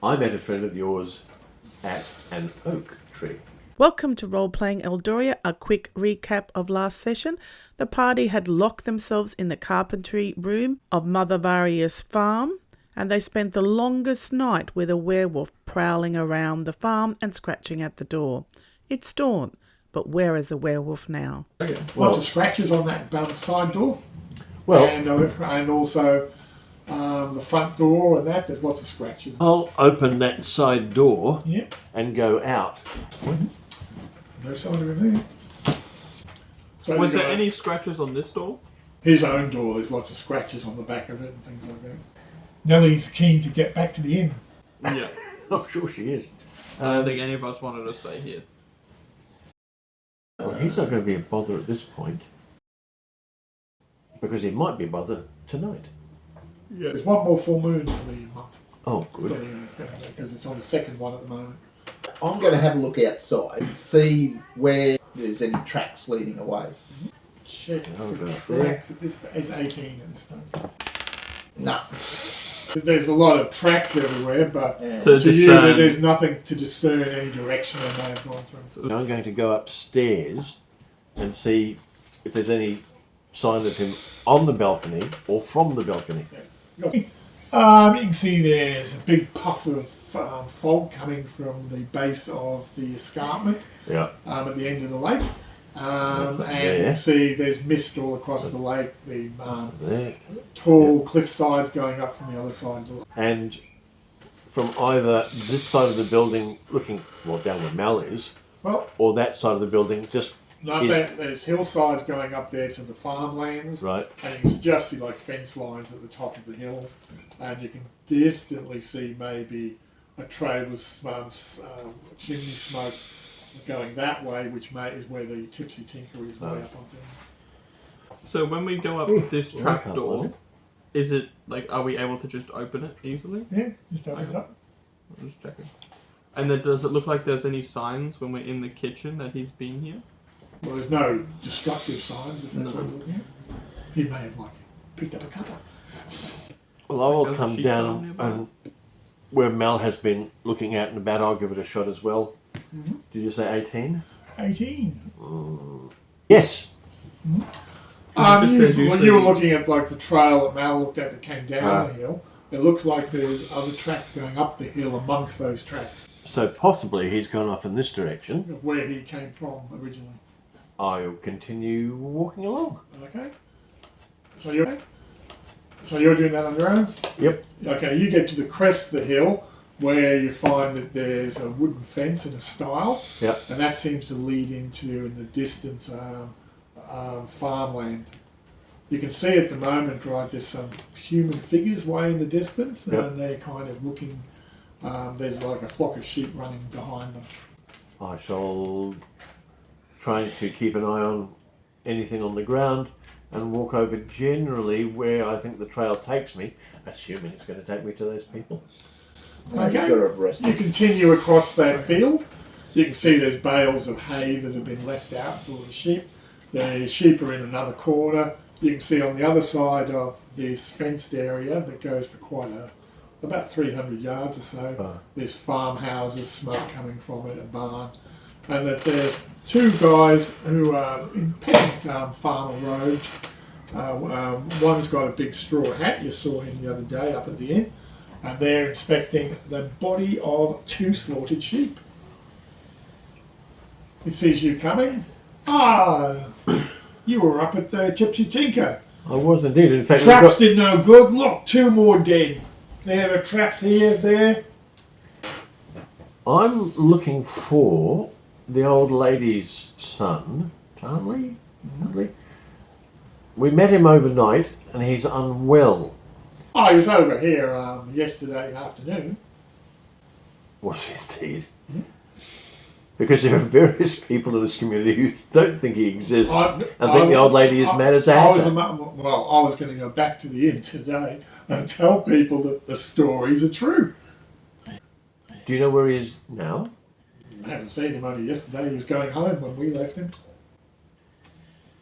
I met a friend of yours at an oak tree. Welcome to Roleplaying Eldoria, a quick recap of last session. The party had locked themselves in the carpentry room of Mother Varia's farm, and they spent the longest night with a werewolf prowling around the farm and scratching at the door. It's dawn, but where is the werewolf now? Lots of scratches on that side door. Well, and also the front door and that, there's lots of scratches. I'll open that side door Yep. and go out. No sign of him there. So Was there any scratches on this door? His own door, there's lots of scratches on the back of it and things like that. Nellie's keen to get back to the inn. Yeah. I'm sure she is. I don't think any of us wanted to stay here. Well, he's not going to be a bother at this point. Because he might be a bother tonight. Yeah. There's one more full moon for the month. Oh, good. Because it's on the second one at the moment. I'm going to have a look outside and see where there's any tracks leading away. Check Oh, for God. tracks. This is 18 at this stage. No. There's a lot of tracks everywhere, but Yeah. To to you, discern- there's nothing to discern any direction they may have gone through. I'm going to go upstairs and see if there's any sign of him on the balcony or from the balcony. You can see there's a big puff of fog coming from the base of the escarpment Yeah. at the end of the lake. And you Yeah. can see there's mist all across the lake, the There. tall cliff sides going up from the other side of the lake. And from either this side of the building, looking down where Mal is, Well, or that side of the building, just no, there's hillsides going up there to the farmlands. right. And you can just see like fence lines at the top of the hills, and you can distantly see maybe a trail of chimney smoke going that way, which is where the Tipsy Tinker is way up on there. So when we go up this Well, I trap can't door, find is it like, are we able to just open it easily? Yeah, just opens up. I'm just checking. And then does it look like there's any signs when we're in the kitchen that he's been here? Well, there's no destructive signs if that's No. what you're looking at. He may have picked up a cuppa. Well, I will Does come she down come nearby? and where Mal has been looking at and about, I'll give it a shot as well. Mm-hmm. Did you say 18? 18. Yes. It just says When usually- you were looking at the trail that Mal looked at that came down Ah. the hill, it looks like there's other tracks going up the hill amongst those tracks So possibly he's gone off in this direction. of where he came from originally. I'll continue walking along. Okay. So you're doing that on your own? Yep. Okay, you get to the crest of the hill where you find that there's a wooden fence and a stile, Yep. and that seems to lead into, in the distance, farmland. You can see at the moment, right, there's some human figures way in the distance, Yep. and they're kind of looking, there's like a flock of sheep running behind them. I shall try to keep an eye on anything on the ground and walk over generally where I think the trail takes me, assuming it's going to take me to those people. No, you've got to have rest. You continue across that field. You can see there's bales of hay that have been left out for the sheep. The sheep are in another corner. You can see on the other side of this fenced area that goes for about 300 yards or so, there's farmhouses, smoke coming from it, a barn, and that there's two guys who are in peasant farmer robes. One's got a big straw hat, you saw him the other day up at the inn, and they're inspecting the body of two slaughtered sheep. He sees you coming. Ah, you were up at the Tipsy Tinker. I was indeed. In fact, Traps did no good. Look, two more dead. There are traps here, there. I'm looking for the old lady's son, Tarnley. We met him overnight and he's unwell. Oh, he was over here yesterday afternoon. Was he indeed? Because there are various people in this community who don't think he exists and think the old lady is mad as a I hatter. was going to go back to the inn today and tell people that the stories are true. Do you know where he is now? I haven't seen him only yesterday. He was going home when we left him.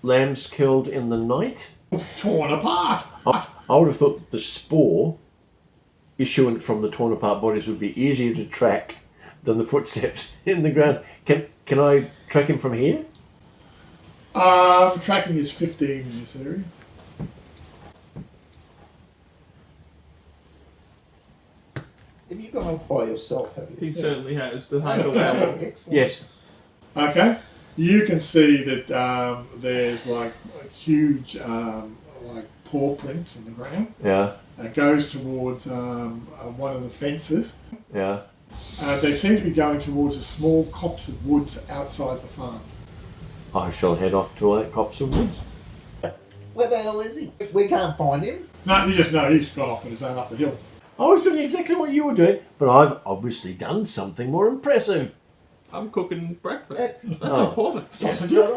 Lambs killed in the night? Torn apart. I would have thought the spore issuant from the torn apart bodies would be easier to track than the footsteps in the ground. Can I track him from here? Tracking is 15 in this area. Have you gone off by yourself, have you? He certainly has. The hide well. Excellent. Yes. Okay. You can see that there's like huge like paw prints in the ground. Yeah. It goes towards one of the fences. Yeah. They seem to be going towards a small copse of woods outside the farm. I shall head off to that copse of woods. Where the hell is he? We can't find him. No, you just know he's gone off on his own up the hill. I was doing exactly what you were doing, but I've obviously done something more impressive. I'm cooking breakfast. That's Oh. important. Sausages.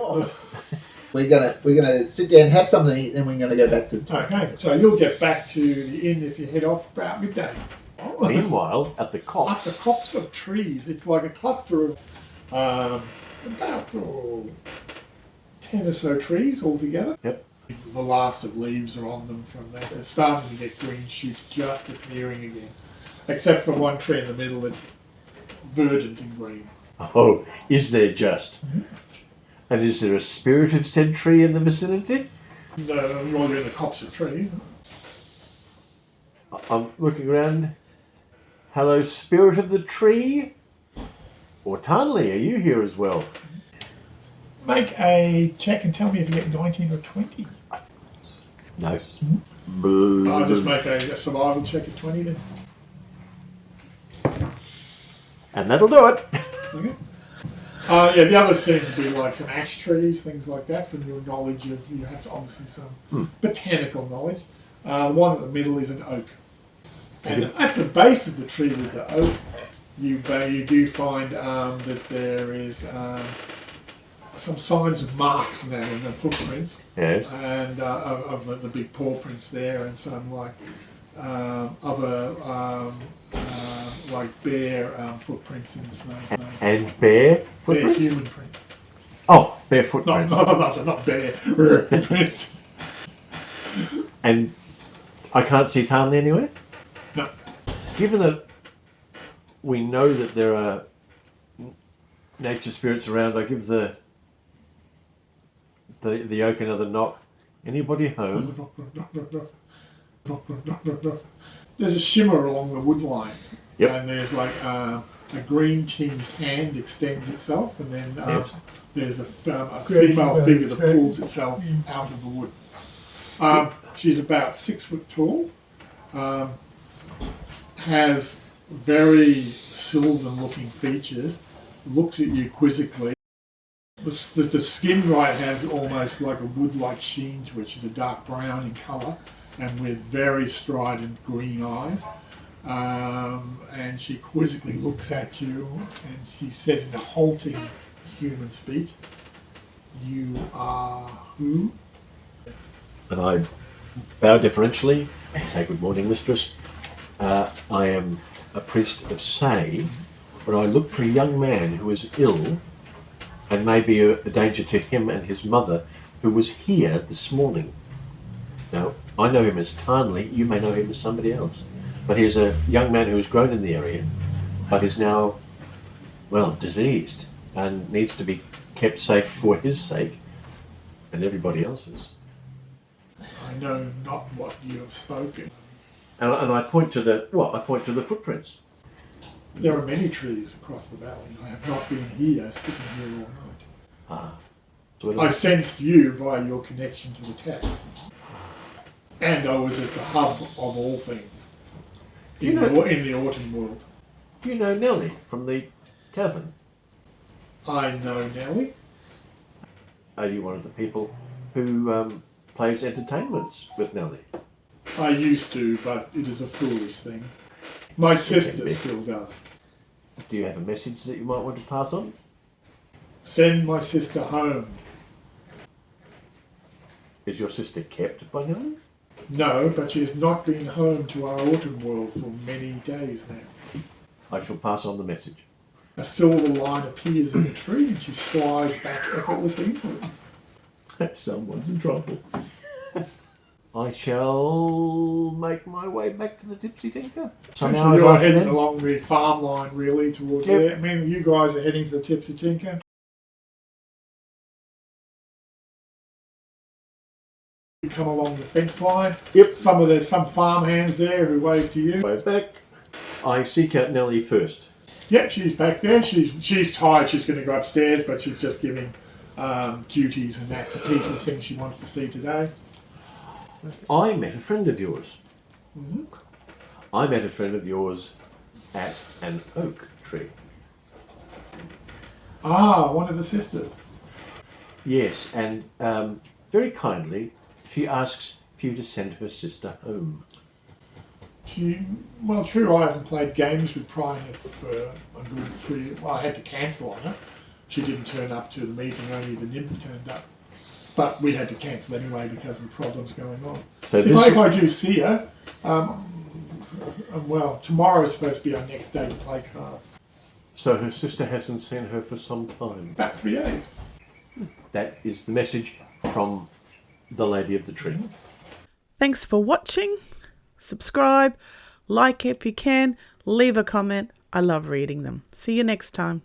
We're gonna sit down, have something to eat, then we're gonna go back to. Okay, so you'll get back to the inn if you head off about midday. Meanwhile, at the Up the copse, copse of trees, it's like a cluster of about 10 or so trees all together. Yep. The last of leaves are on them from that. They're starting to get green shoots just appearing again. Except for one tree in the middle that's verdant and green. oh, is there just? And is there a spirit of said tree in the vicinity? No, well, you're in the copse of trees. I'm looking around. Hello, spirit of the tree? Or Tarnley, are you here as well? Make a check and tell me if you get 19 or 20. No. I'll just make a survival check at 20 then. And that'll do it. Okay. Yeah, the others seem to be like some ash trees, things like that, from your knowledge of, you have obviously some botanical knowledge. The one at the middle is an oak. And at the base of the tree with the oak, you do find that there is some signs of marks in that, in the footprints. Yes. And of the big paw prints there, and some like other like bear footprints in the snow. And bear Bear footprints? human prints. Oh, bear Not, footprints. not bear prints. And I can't see Tarnley anywhere? No. Given that we know that there are nature spirits around, I give the oak another knock. Anybody home? There's a shimmer along the wood line. Yep. And there's like a green tinged hand extends itself, and then Yes. there's a female figure that pulls itself out of the wood. She's about 6 foot tall, has very sylvan looking features, looks at you quizzically. The skin right has almost like a wood-like sheen to it. She's a dark brown in colour and with very strident green eyes. And she quizzically looks at you and she says in a halting human speech, "You are who?" And I bow deferentially and say, "Good morning, mistress. I am a priest of Say, but I look for a young man who is ill and may be a danger to him and his mother, who was here this morning. Now, I know him as Tarnley, you may know him as somebody else. But he is a young man who has grown in the area, but is now, well, diseased and needs to be kept safe for his sake and everybody else's." I know not what you have spoken. And I point to the footprints. There are many trees across the valley. I have not been here, sitting here all night. So I sensed you via your connection to the test. And I was at the hub of all things in the autumn world. do you know Nellie from the tavern? I know Nellie. Are you one of the people who plays entertainments with Nellie? I used to, but it is a foolish thing. My sister be. still does. Do you have a message that you might want to pass on? Send my sister home. Is your sister kept by Nellie? No, but she has not been home to our autumn world for many days now. I shall pass on the message. A silver line appears in the tree and she slides back effortlessly into it. Someone's in trouble. I shall make my way back to the Tipsy Tinker. Some So hours you're after heading then. along the farm line, really, towards Yep. there. I mean, you guys are heading to the Tipsy Tinker. You come along the fence line. Yep. There's some farmhands there who wave to you. Way back. I seek out Nellie first. Yep, she's back there. She's tired. She's going to go upstairs, but she's just giving duties and that to people, the things she wants to see today. I met a friend of yours. Mm-hmm. I met a friend of yours at an oak tree. Ah, one of the sisters. Yes, and very kindly, she asks for you to send her sister home. True, I haven't played games with Pryna for a good 3. Well, I had to cancel on her. She didn't turn up to the meeting, only the nymph turned up. But we had to cancel anyway because of the problems going on. So If I do see her, tomorrow's supposed to be our next day to play cards. So her sister hasn't seen her for some time. About 3 days. That is the message from the Lady of the Tree. Thanks for watching. Subscribe, like if you can, leave a comment. I love reading them. See you next time.